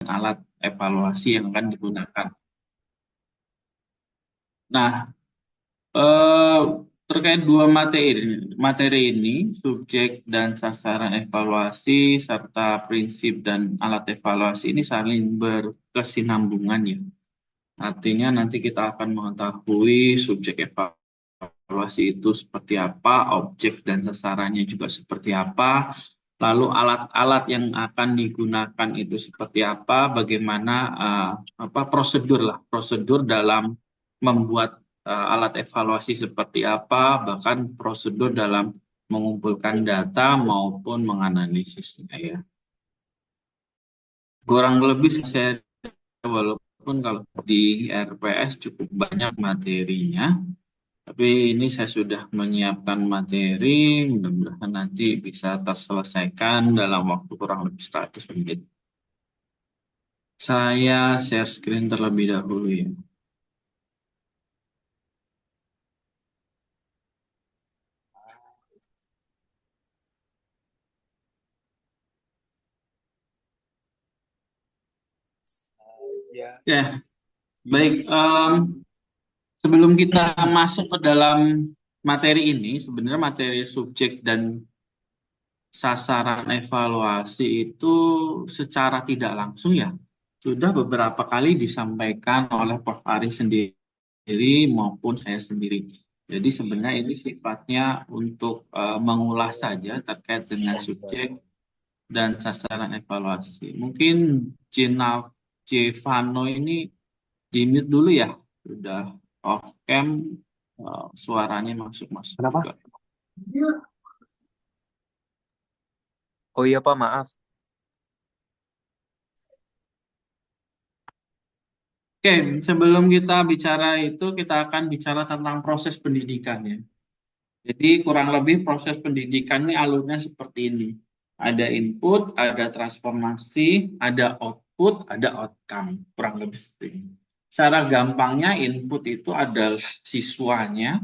alat evaluasi yang akan digunakan. Nah, eh, terkait dua materi ini, subjek dan sasaran evaluasi serta prinsip dan alat evaluasi ini saling berkesinambungan ya. Artinya nanti kita akan mengetahui subjek evaluasi itu seperti apa, objek dan sasarannya juga seperti apa, lalu alat-alat yang akan digunakan itu seperti apa, bagaimana apa prosedur dalam membuat alat evaluasi seperti apa, bahkan prosedur dalam mengumpulkan data maupun menganalisisnya ya. Kurang lebih saya walaupun kalau di RPS cukup banyak materinya, tapi ini saya sudah menyiapkan materi, mudah-mudahan nanti bisa terselesaikan dalam waktu kurang lebih 100 menit. Saya share screen terlebih dahulu ya. Ya, Ya, baik. Sebelum kita masuk ke dalam materi ini, sebenarnya materi subjek dan sasaran evaluasi itu secara tidak langsung ya sudah beberapa kali disampaikan oleh Prof. Ari sendiri maupun saya sendiri. Jadi sebenarnya ini sifatnya untuk mengulas saja terkait dengan subjek dan sasaran evaluasi. Mungkin Cina Cevano ini di mute dulu ya, sudah off cam, suaranya masuk-masuk juga. kenapa? Oh iya Pak, maaf. Oke, sebelum kita bicara itu, kita akan bicara tentang proses pendidikan ya. Jadi kurang lebih proses pendidikan ini alurnya seperti ini. Ada input, ada transformasi, ada output, ada outcome. Kurang lebih seperti ini. Secara gampangnya input itu adalah siswanya,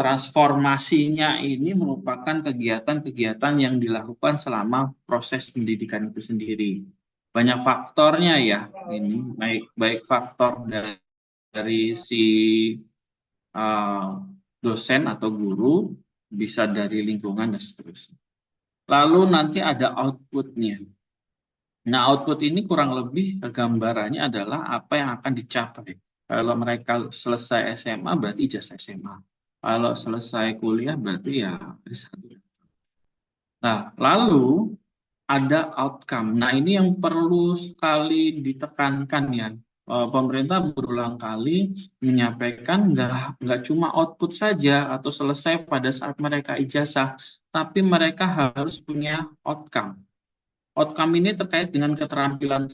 transformasinya ini merupakan kegiatan-kegiatan yang dilakukan selama proses pendidikan itu sendiri. Banyak faktornya ya, ini baik baik faktor dari si uh, dosen atau guru, bisa dari lingkungan dan seterusnya. Lalu nanti ada outputnya. Nah, output ini kurang lebih gambarannya adalah apa yang akan dicapai. Kalau mereka selesai SMA berarti ijazah SMA. Kalau selesai kuliah berarti ya S1. Nah, lalu ada outcome. Nah, ini yang perlu sekali ditekankan ya. Pemerintah berulang kali menyampaikan nggak cuma output saja atau selesai pada saat mereka ijazah, tapi mereka harus punya outcome. Outcome ini terkait dengan keterampilan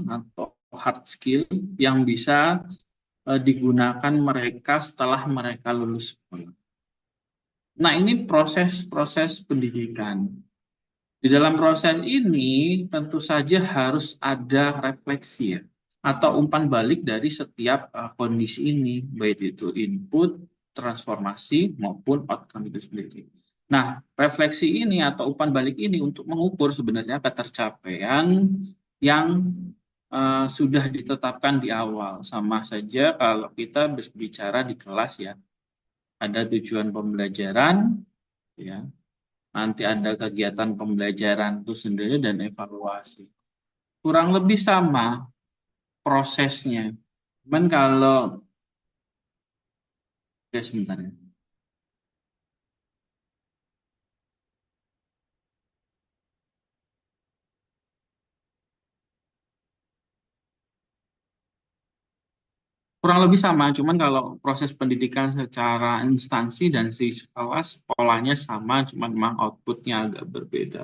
atau hard skill yang bisa digunakan mereka setelah mereka lulus sekolah. Nah, ini proses-proses pendidikan. Di dalam proses ini tentu saja harus ada refleksi ya, atau umpan balik dari setiap kondisi ini, baik itu input, transformasi maupun outcome itu sendiri. Nah, refleksi ini atau umpan balik ini untuk mengukur sebenarnya ketercapaian yang sudah ditetapkan di awal. Sama saja kalau kita berbicara di kelas ya, ada tujuan pembelajaran, ya, nanti ada kegiatan pembelajaran itu sendiri dan evaluasi. Kurang lebih sama prosesnya. Cuman kalau, ya sebentar ya. Kurang lebih sama, cuman kalau proses pendidikan secara instansi dan siswa polanya sama, cuman memang outputnya agak berbeda.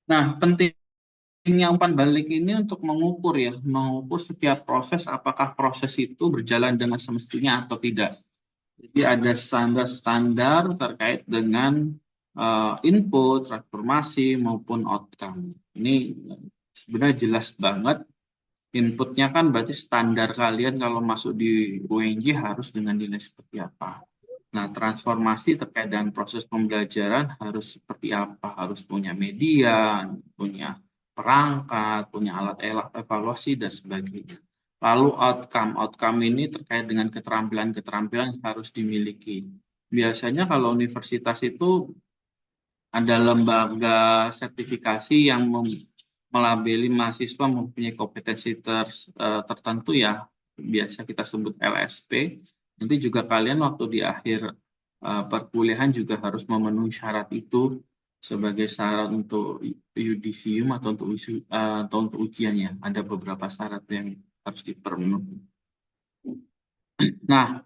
Nah, pentingnya umpan balik ini untuk mengukur ya, mengukur setiap proses apakah proses itu berjalan dengan semestinya atau tidak. Jadi ada standar-standar terkait dengan input, transformasi maupun outcome. Ini sebenarnya jelas banget. Inputnya kan berarti standar kalian kalau masuk di UNJ harus dengan nilai seperti apa. Nah, transformasi terkait dengan proses pembelajaran harus seperti apa? Harus punya media, punya perangkat, punya alat-alat evaluasi, dan sebagainya. Lalu outcome ini terkait dengan keterampilan-keterampilan yang harus dimiliki. Biasanya kalau universitas itu ada lembaga sertifikasi yang melabeli mahasiswa mempunyai kompetensi tertentu ya, biasa kita sebut LSP. Nanti juga kalian waktu di akhir perkuliahan juga harus memenuhi syarat itu sebagai syarat untuk yudisium atau atau untuk ujiannya. Ada beberapa syarat yang harus dipenuhi. Nah,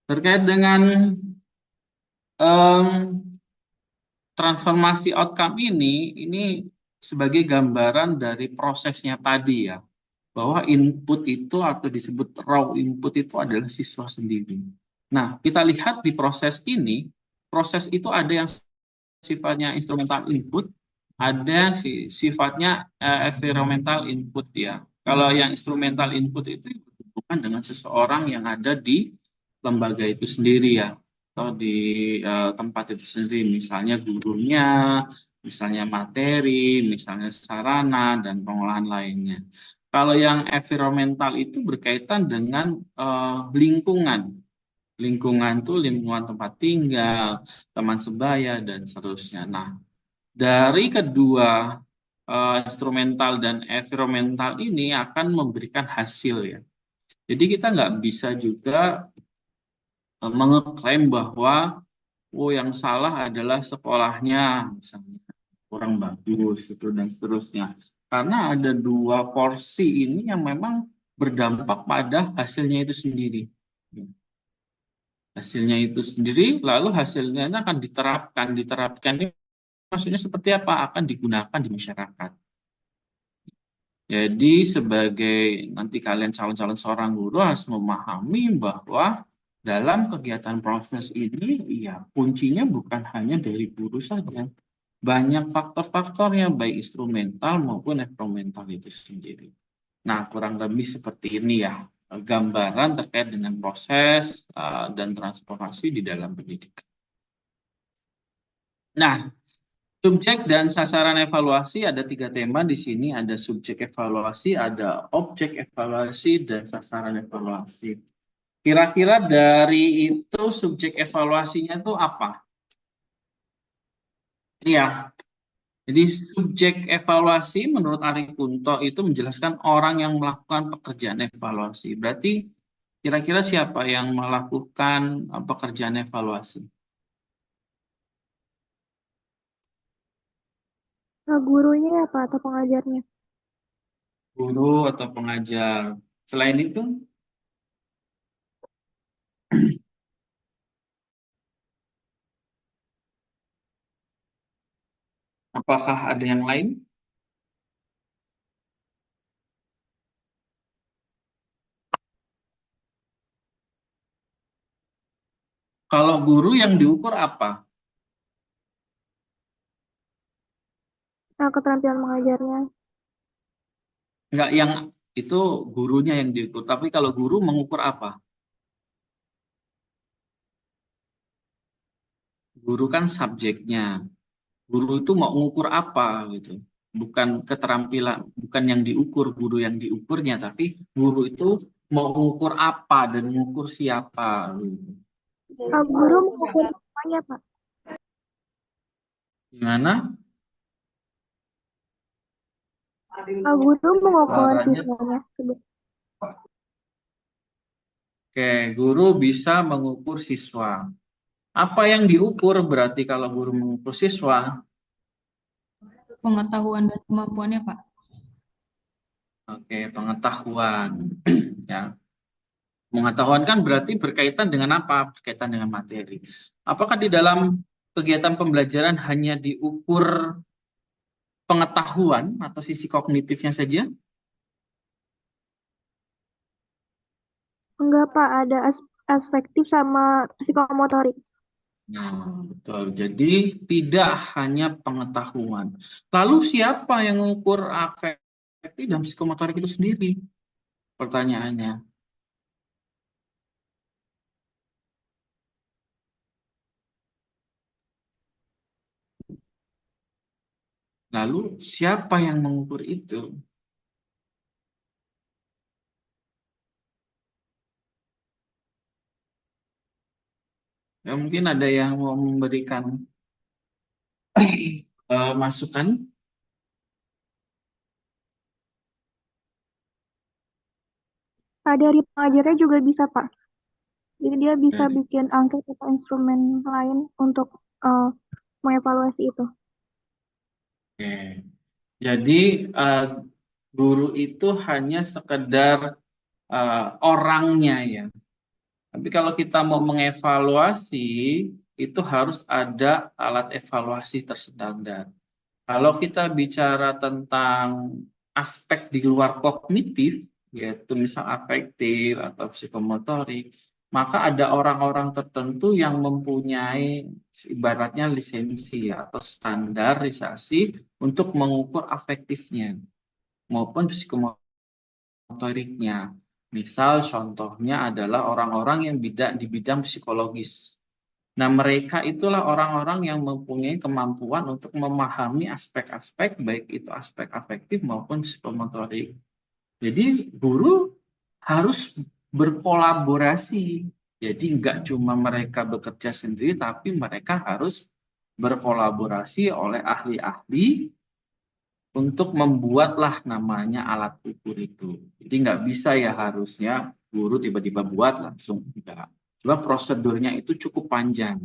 terkait dengan em, transformasi outcome ini sebagai gambaran dari prosesnya tadi ya, bahwa input itu atau disebut raw input itu adalah siswa sendiri. Nah, kita lihat di proses ini, proses itu ada yang sifatnya instrumental input, ada yang sifatnya environmental input ya. Kalau yang instrumental input itu berhubungan dengan seseorang yang ada di lembaga itu sendiri ya, atau di tempat itu sendiri, misalnya gurunya, misalnya materi, misalnya sarana, dan pengolahan lainnya. Kalau yang environmental itu berkaitan dengan lingkungan. Lingkungan itu lingkungan tempat tinggal, teman sebaya, dan seterusnya. Nah, dari kedua instrumental dan environmental ini akan memberikan hasil ya. Jadi kita nggak bisa juga mengeklaim bahwa oh yang salah adalah sekolahnya, misalnya kurang bagus gitu dan seterusnya. Karena ada dua porsi ini yang memang berdampak pada hasilnya itu sendiri. Hasilnya itu sendiri, lalu hasilnya akan diterapkan. Diterapkan ini maksudnya seperti apa? Akan digunakan di masyarakat. Jadi sebagai nanti kalian calon-calon seorang guru harus memahami bahwa dalam kegiatan proses ini, ya kuncinya bukan hanya dari guru saja. Banyak faktor-faktornya, baik instrumental maupun eksperimental itu sendiri. Nah, kurang lebih seperti ini ya, gambaran terkait dengan proses dan transformasi di dalam pendidikan. Nah, subjek dan sasaran evaluasi ada tiga tema di sini. Ada subjek evaluasi, ada objek evaluasi, dan sasaran evaluasi. Kira-kira dari itu subjek evaluasinya itu apa? Iya, jadi subjek evaluasi menurut Ari Kunto itu menjelaskan orang yang melakukan pekerjaan evaluasi. Berarti kira-kira siapa yang melakukan pekerjaan evaluasi? Nah, gurunya ya Pak atau pengajarnya? Guru atau pengajar. Selain itu, apakah ada yang lain? Kalau guru yang diukur apa? Nah, keterampilan mengajarnya. Enggak, yang itu gurunya yang diukur. Tapi kalau guru mengukur apa? Guru kan subjeknya. Guru itu mau mengukur apa gitu. Bukan keterampilan, bukan yang diukur, guru yang diukurnya, tapi guru itu mau mengukur apa dan mengukur siapa gitu. Guru mengukur semuanya Pak. Gimana? Guru mengukur Suaranya. siswanya. Oke, guru bisa mengukur siswa. Apa yang diukur berarti kalau guru mengukur siswa? Pengetahuan dan kemampuannya, Pak. Oke, pengetahuan. Ya, pengetahuan kan berarti berkaitan dengan apa? Berkaitan dengan materi. Apakah di dalam kegiatan pembelajaran hanya diukur pengetahuan atau sisi kognitifnya saja? Enggak, Pak. Ada aspektif sama psikomotorik. Nah, betul. Jadi tidak hanya pengetahuan. Lalu siapa yang mengukur afektif dan psikomotorik itu sendiri? Pertanyaannya. Lalu siapa yang mengukur itu? Ya, mungkin ada yang mau memberikan masukan. Dari pengajarnya juga bisa, Pak. Jadi dia bisa Dari- bikin angket atau instrumen lain untuk mengevaluasi itu. Oke. Jadi guru itu hanya sekedar orangnya ya. Tapi kalau kita mau mengevaluasi, itu harus ada alat evaluasi terstandar. Kalau kita bicara tentang aspek di luar kognitif, yaitu misal afektif atau psikomotorik, maka ada orang-orang tertentu yang mempunyai ibaratnya lisensi atau standarisasi untuk mengukur afektifnya maupun psikomotoriknya. Misal contohnya adalah orang-orang yang di bidang psikologis. Nah, mereka itulah orang-orang yang mempunyai kemampuan untuk memahami aspek-aspek, baik itu aspek afektif maupun psikomotorik. Jadi, guru harus berkolaborasi. Jadi, nggak cuma mereka bekerja sendiri, tapi mereka harus berkolaborasi oleh ahli-ahli untuk membuatlah namanya alat ukur itu. Jadi, nggak bisa ya harusnya guru tiba-tiba buat langsung. Enggak. Sebab prosedurnya itu cukup panjang.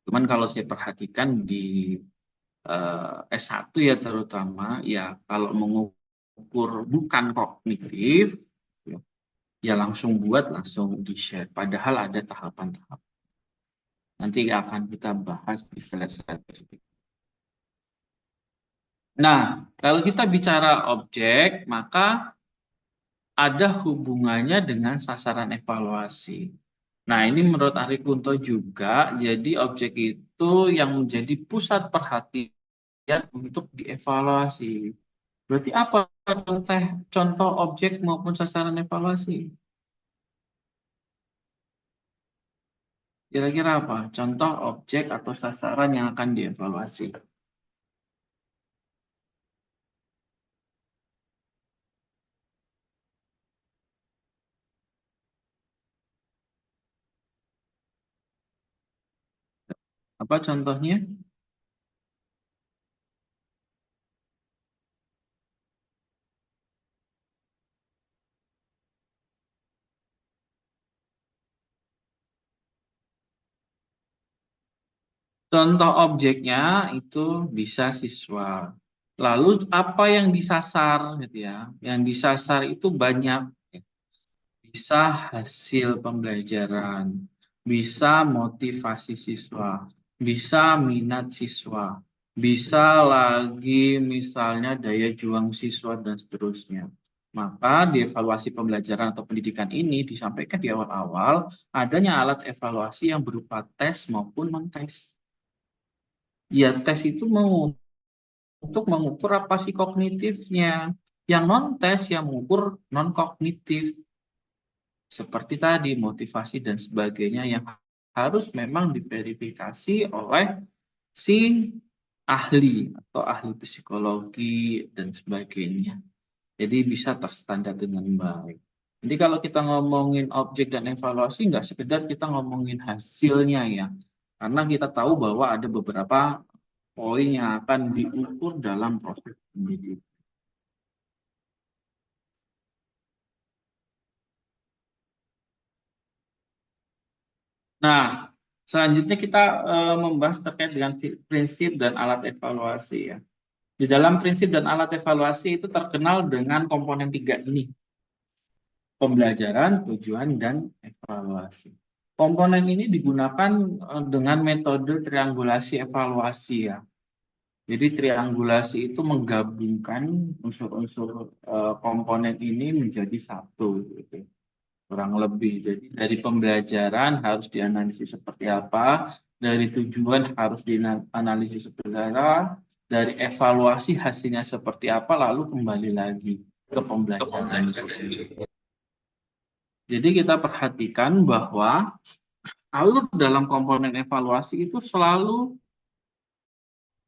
Cuman kalau saya perhatikan di S1 ya terutama, ya kalau mengukur bukan kognitif, ya langsung buat, langsung di-share. Padahal ada tahapan-tahapan. Nanti akan kita bahas di slide-slide berikutnya. Nah, kalau kita bicara objek, maka ada hubungannya dengan sasaran evaluasi. Nah, ini menurut Ari Kunto juga, jadi objek itu yang menjadi pusat perhatian untuk dievaluasi. Berarti apa contoh objek maupun sasaran evaluasi? Kira-kira apa? Contoh objek atau sasaran yang akan dievaluasi. Apa contohnya? Contoh objeknya itu bisa siswa. Lalu apa yang disasar gitu ya? Yang disasar itu banyak. Bisa hasil pembelajaran, bisa motivasi siswa, bisa minat siswa, bisa lagi misalnya daya juang siswa dan seterusnya. Maka di evaluasi pembelajaran atau pendidikan ini disampaikan di awal-awal adanya alat evaluasi yang berupa tes maupun non-tes. Ya, tes itu mau untuk mengukur apa sih kognitifnya. Yang non-tes yang mengukur non-kognitif. Seperti tadi, motivasi dan sebagainya yang harus memang diverifikasi oleh si ahli atau ahli psikologi dan sebagainya. Jadi bisa terstandar dengan baik. Jadi kalau kita ngomongin objek dan evaluasi, nggak sekedar kita ngomongin hasilnya ya. Karena kita tahu bahwa ada beberapa poin yang akan diukur dalam proses pendidikan. Nah, selanjutnya kita membahas terkait dengan prinsip dan alat evaluasi ya. Di dalam prinsip dan alat evaluasi itu terkenal dengan komponen 3 ini. Pembelajaran, tujuan, dan evaluasi. Komponen ini digunakan dengan metode triangulasi evaluasi ya. Jadi triangulasi itu menggabungkan unsur-unsur komponen ini menjadi satu gitu. Kurang lebih. Jadi dari pembelajaran harus dianalisis seperti apa, dari tujuan harus dianalisis seperti apa, dari evaluasi hasilnya seperti apa, lalu kembali lagi ke pembelajaran. Jadi kita perhatikan bahwa alur dalam komponen evaluasi itu selalu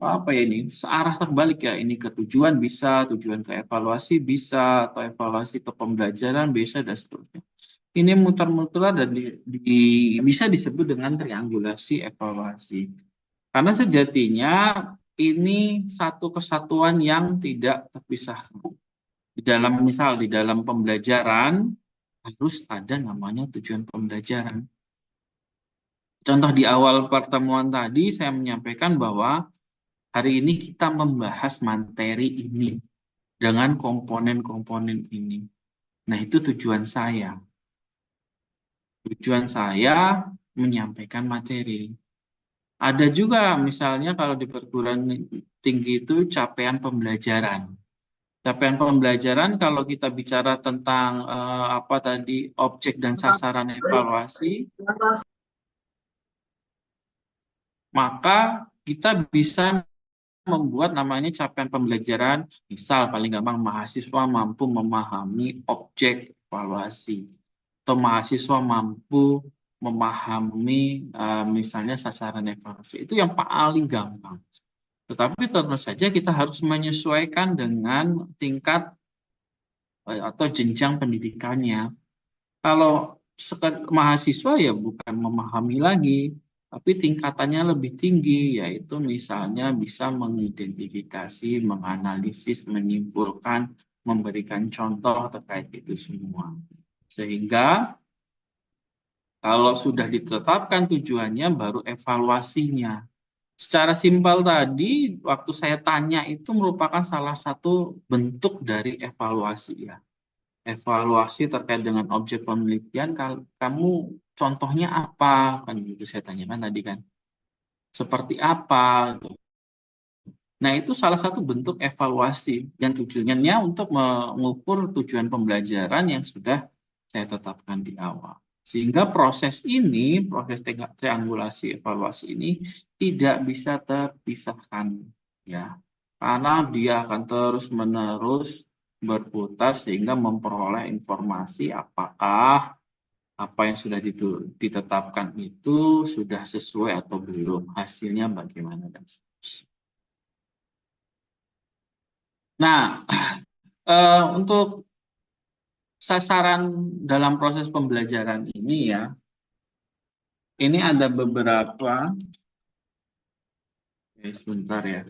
apa ya ini searah terbalik ya, ini ke tujuan bisa, tujuan ke evaluasi bisa, atau evaluasi ke pembelajaran bisa, dan seterusnya. Ini muter-muter dan bisa disebut dengan triangulasi evaluasi. Karena sejatinya ini satu kesatuan yang tidak terpisahkan. Di dalam misal di dalam pembelajaran harus ada namanya tujuan pembelajaran. Contoh di awal pertemuan tadi saya menyampaikan bahwa hari ini kita membahas materi ini dengan komponen-komponen ini. Nah, itu tujuan saya. Tujuan saya menyampaikan materi. Ada juga misalnya kalau di perguruan tinggi itu capaian pembelajaran. Capaian pembelajaran kalau kita bicara tentang apa tadi objek dan sasaran evaluasi, maka kita bisa membuat namanya capaian pembelajaran. Misal paling gampang mahasiswa mampu memahami objek evaluasi atau mahasiswa mampu memahami misalnya sasaran evaluasi. Itu yang paling gampang. Tetapi tentu saja kita harus menyesuaikan dengan tingkat atau jenjang pendidikannya. Kalau mahasiswa ya bukan memahami lagi, tapi tingkatannya lebih tinggi, yaitu misalnya bisa mengidentifikasi, menganalisis, menyimpulkan, memberikan contoh terkait itu semua. Sehingga kalau sudah ditetapkan tujuannya, baru evaluasinya. Secara simpel tadi, waktu saya tanya itu merupakan salah satu bentuk dari evaluasi ya. Evaluasi terkait dengan objek penelitian, kamu contohnya apa? Kan gitu saya tanyakan tadi kan. Seperti apa? Nah, itu salah satu bentuk evaluasi yang tujuannya untuk mengukur tujuan pembelajaran yang sudah saya tetapkan di awal. Sehingga proses ini, proses triangulasi evaluasi ini tidak bisa terpisahkan ya. Karena dia akan terus-menerus berputar sehingga memperoleh informasi apakah apa yang sudah ditetapkan itu sudah sesuai atau belum, hasilnya bagaimana dan seterusnya. Nah, untuk sasaran dalam proses pembelajaran ini ya, ini ada beberapa, sebentar ya.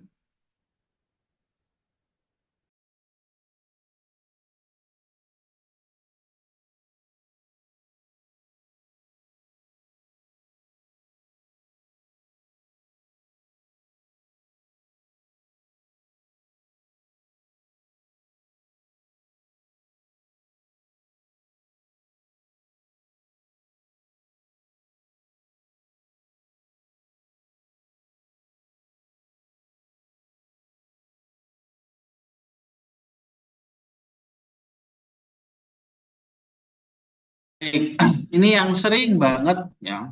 Ini yang sering banget ya.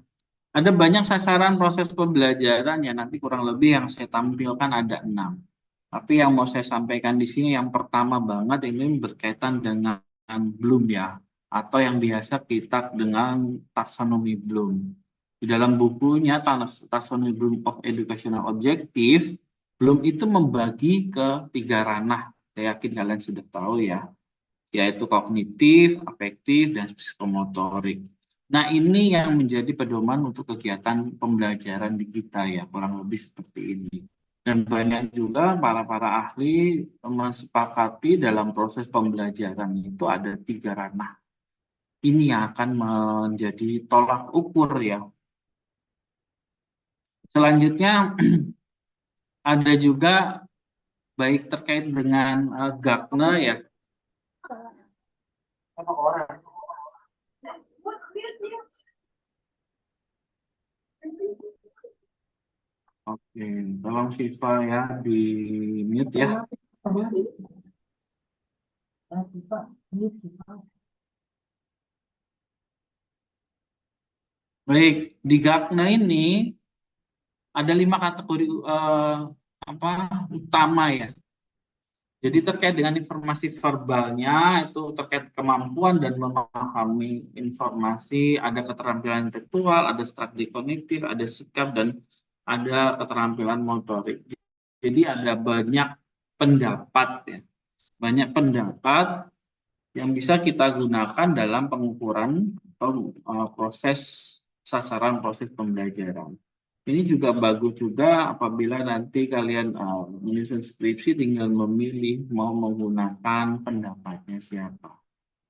Ada banyak sasaran proses pembelajaran ya, nanti kurang lebih yang saya tampilkan ada 6. Tapi yang mau saya sampaikan di sini yang pertama banget ini berkaitan dengan Bloom ya, atau yang biasa kita dengan taksonomi Bloom. Di dalam bukunya Taxonomy Bloom of Educational Objective, Bloom itu membagi ke 3 ranah. Saya yakin kalian sudah tahu ya, yaitu kognitif, afektif, dan psikomotorik. Nah, ini yang menjadi pedoman untuk kegiatan pembelajaran di kita ya, kurang lebih seperti ini. Dan banyak juga para ahli mensepakati dalam proses pembelajaran itu ada 3 ranah. Ini yang akan menjadi tolak ukur ya. Selanjutnya ada juga baik terkait dengan Gardner ya, Oke, tolong Siva ya di mute ya. Baik, di Gakna ini ada 5 kategori apa utama ya. Jadi terkait dengan informasi verbalnya itu terkait kemampuan dan memahami informasi, ada keterampilan intelektual, ada strategi kognitif, ada sikap dan ada keterampilan motorik. Jadi ada banyak pendapat ya, banyak pendapat yang bisa kita gunakan dalam pengukuran atau proses sasaran proses pembelajaran. Ini juga bagus juga apabila nanti kalian menyusun skripsi tinggal memilih mau menggunakan pendapatnya siapa.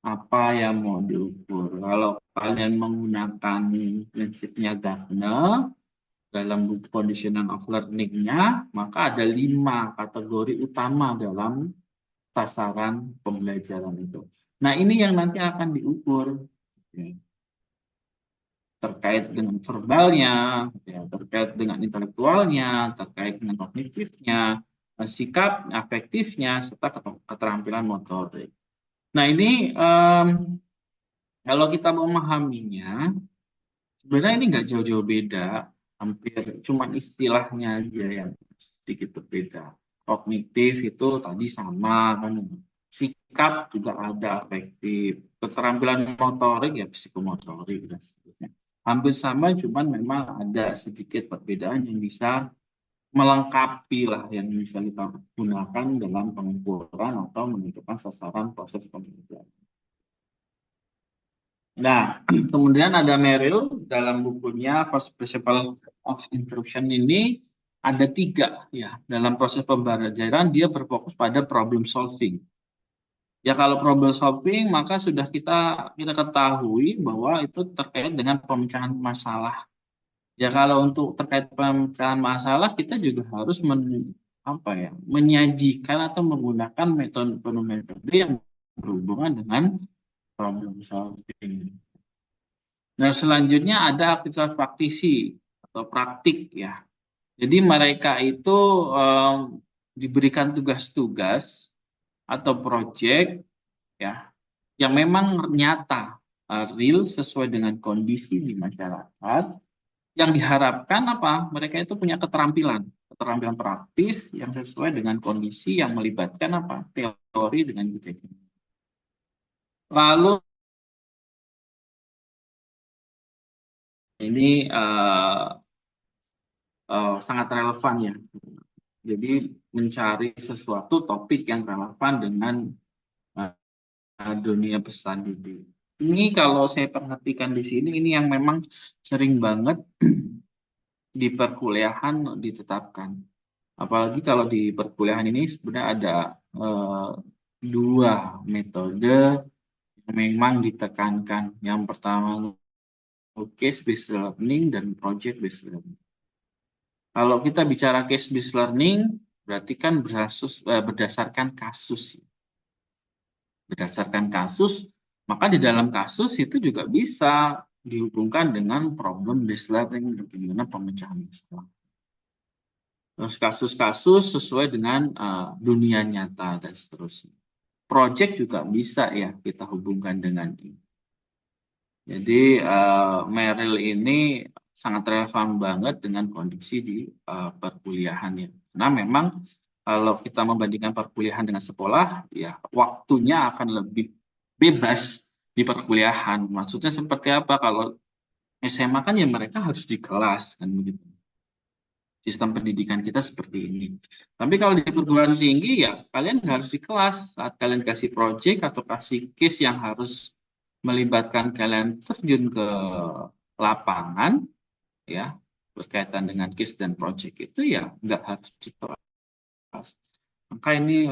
Apa yang mau diukur. Kalau kalian menggunakan prinsipnya Gardner dalam buku Conditional of Learning-nya, maka ada 5 kategori utama dalam sasaran pembelajaran itu. Nah, ini yang nanti akan diukur. Oke, terkait dengan verbalnya, ya, terkait dengan intelektualnya, terkait dengan kognitifnya, sikap, afektifnya, serta keterampilan motorik. Nah ini kalau kita memahaminya, sebenarnya ini nggak jauh-jauh beda, hampir cuma istilahnya aja yang sedikit berbeda. Kognitif itu tadi sama kan, sikap juga ada afektif, keterampilan motorik ya psikomotorik dan seterusnya. Hampir sama, cuman memang ada sedikit perbedaan yang bisa melengkapi lah yang bisa kita gunakan dalam pengukuran atau menentukan sasaran proses pembelajaran. Nah, kemudian ada Merrill dalam bukunya First Principle of Instruction ini ada 3 ya dalam proses pembelajaran dia berfokus pada problem solving. Ya kalau problem solving maka sudah kita ketahui bahwa itu terkait dengan pemecahan masalah. Ya kalau untuk terkait pemecahan masalah kita juga harus menyajikan atau menggunakan metode-metode yang berhubungan dengan problem solving. Nah selanjutnya ada aktivitas praktisi atau praktik ya. Jadi mereka itu diberikan tugas-tugas atau proyek ya yang memang nyata real sesuai dengan kondisi di masyarakat yang diharapkan apa mereka itu punya keterampilan praktis yang sesuai dengan kondisi yang melibatkan apa teori dengan kejadian. Lalu ini sangat relevan ya, jadi mencari sesuatu topik yang relevan dengan dunia pesan didik. Ini kalau saya perhatikan di sini, ini yang memang sering banget di perkuliahan ditetapkan. Apalagi kalau di perkuliahan ini sebenarnya ada 2 metode yang memang ditekankan. Yang pertama case-based learning dan project-based learning. Kalau kita bicara case-based learning, berarti kan berdasarkan kasus. Berdasarkan kasus, maka di dalam kasus itu juga bisa dihubungkan dengan problem based learning, bagaimana pemecahan masalah. Terus kasus-kasus sesuai dengan dunia nyata dan seterusnya. Project juga bisa ya kita hubungkan dengan ini. Jadi Merrill ini sangat relevan banget dengan kondisi di perkuliahannya. Nah memang kalau kita membandingkan perkuliahan dengan sekolah, ya waktunya akan lebih bebas di perkuliahan. Maksudnya seperti apa? Kalau SMA kan ya mereka harus di kelas kan begitu. Sistem pendidikan kita seperti ini. Tapi kalau di perguruan tinggi ya kalian harus di kelas. Saat kalian kasih project atau kasih case yang harus melibatkan kalian terjun ke lapangan ya berkaitan dengan case dan project itu ya nggak harus di kelas. Maka ini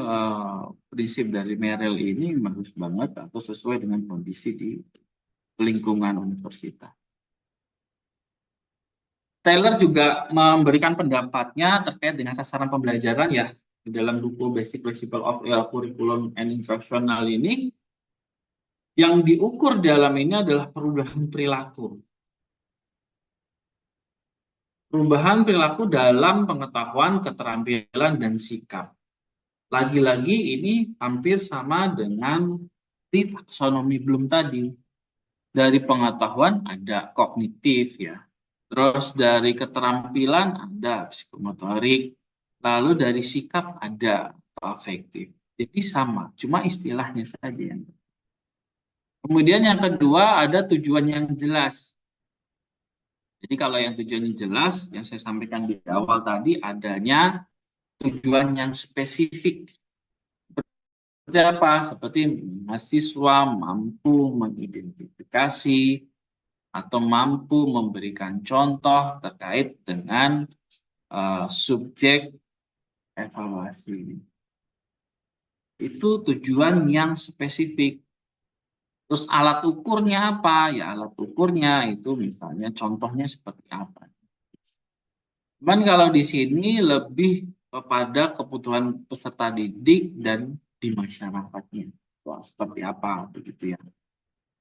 prinsip dari Merrill ini bagus banget atau sesuai dengan kondisi di lingkungan universitas. Taylor juga memberikan pendapatnya terkait dengan sasaran pembelajaran ya di dalam buku Basic Principle of Curriculum and Instructional ini. Yang diukur dalam ini adalah perubahan perilaku. Perubahan perilaku dalam pengetahuan, keterampilan, dan sikap. Lagi-lagi ini hampir sama dengan di taksonomi belum tadi. Dari pengetahuan ada kognitif ya. Terus dari keterampilan ada psikomotorik. Lalu dari sikap ada afektif. Jadi sama, cuma istilahnya saja yang. Kemudian yang kedua ada tujuan yang jelas. Jadi kalau yang tujuannya jelas, yang saya sampaikan di awal tadi adanya tujuan yang spesifik. Seperti apa? Seperti mahasiswa mampu mengidentifikasi atau mampu memberikan contoh terkait dengan subjek evaluasi. Itu tujuan yang spesifik. Terus alat ukurnya apa? Ya alat ukurnya itu misalnya contohnya seperti apa. Cuman kalau di sini lebih kepada kebutuhan peserta didik dan di masyarakatnya. Wah, seperti apa begitu ya.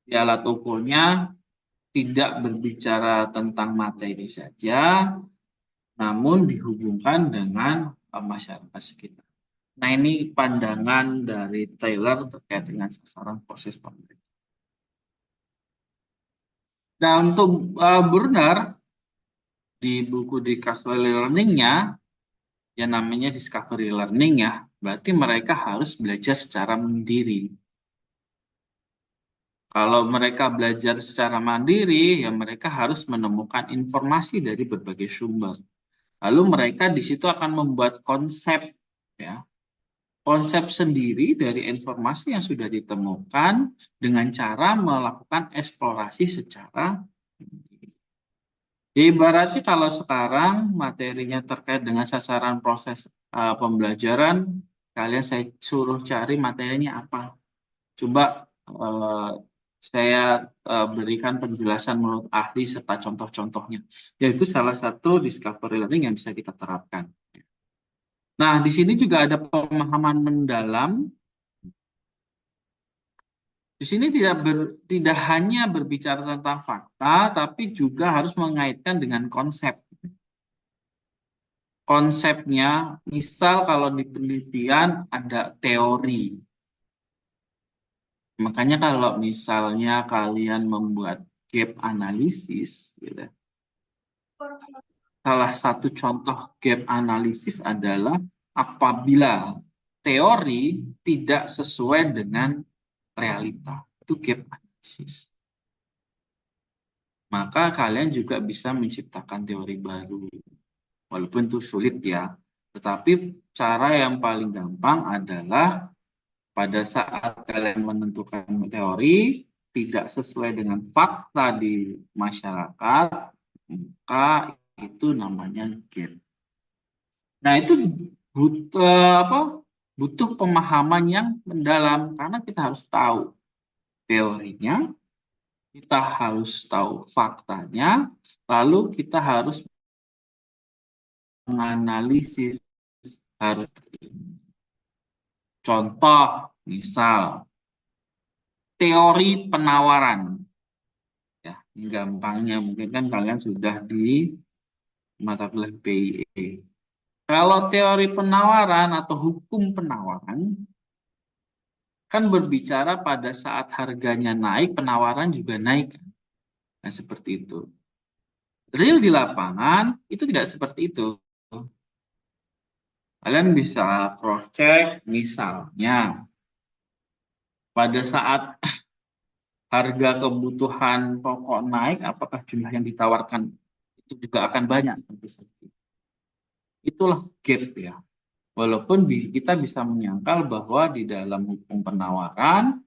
Di alat ukurnya tidak berbicara tentang materi saja, namun dihubungkan dengan masyarakat sekitar. Nah, ini pandangan dari Taylor terkait dengan sasaran proses pembelajaran. Nah, untuk Brunner, di buku Discovery Learning-nya, yang namanya Discovery Learning ya, berarti mereka harus belajar secara mandiri. Kalau mereka belajar secara mandiri, ya mereka harus menemukan informasi dari berbagai sumber. Lalu mereka di situ akan membuat konsep, ya, konsep sendiri dari informasi yang sudah ditemukan dengan cara melakukan eksplorasi secara. Ya, ibaratnya kalau sekarang materinya terkait dengan sasaran proses pembelajaran, kalian saya suruh cari materinya apa. Coba saya berikan penjelasan menurut ahli serta contoh-contohnya. Yaitu salah satu discovery learning yang bisa kita terapkan. Nah, di sini juga ada pemahaman mendalam. Di sini tidak hanya berbicara tentang fakta, tapi juga harus mengaitkan dengan konsep. Konsepnya, misal kalau di penelitian ada teori. Makanya kalau misalnya kalian membuat gap analisis, gitu, salah satu contoh gap analisis adalah apabila teori tidak sesuai dengan realita. Itu gap analisis. Maka kalian juga bisa menciptakan teori baru. Walaupun itu sulit ya. Tetapi cara yang paling gampang adalah pada saat kalian menentukan teori tidak sesuai dengan fakta di masyarakat, maka itu namanya gap. Nah, itu butuh pemahaman yang mendalam karena kita harus tahu teorinya, kita harus tahu faktanya, lalu kita harus menganalisis harus. Contoh, misal teori penawaran. Ya, gampangnya mungkin kan kalian sudah di mata kuliah PIE. Kalau teori penawaran atau hukum penawaran kan berbicara pada saat harganya naik, penawaran juga naik. Nah, seperti itu. Real di lapangan itu tidak seperti itu. Kalian bisa cross check misalnya pada saat harga kebutuhan pokok naik, apakah jumlah yang ditawarkan itu juga akan banyak? Itulah gap ya. Walaupun kita bisa menyangkal bahwa di dalam hukum penawaran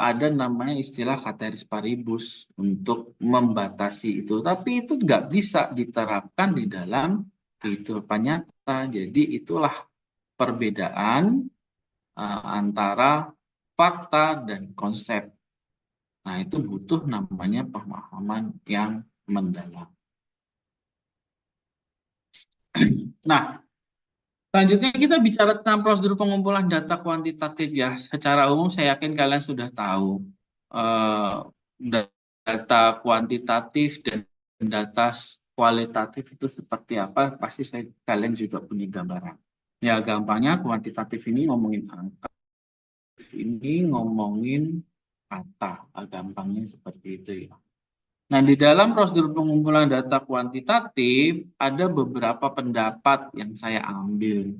ada namanya istilah ceteris paribus untuk membatasi itu. Tapi itu nggak bisa diterapkan di dalam kehidupan nyata. Jadi itulah perbedaan antara fakta dan konsep. Nah, itu butuh namanya pemahaman yang mendalam. Nah, selanjutnya kita bicara tentang prosedur pengumpulan data kuantitatif ya. Secara umum saya yakin kalian sudah tahu data kuantitatif dan data kualitatif itu seperti apa, pasti kalian juga punya gambaran. Ya, gampangnya kuantitatif ini ngomongin angka, ini ngomongin kata. Gampangnya seperti itu ya. Nah, di dalam prosedur pengumpulan data kuantitatif, ada beberapa pendapat yang saya ambil.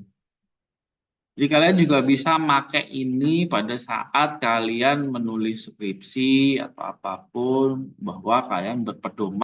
Jadi kalian juga bisa pakai ini pada saat kalian menulis skripsi atau apapun, bahwa kalian berpedoman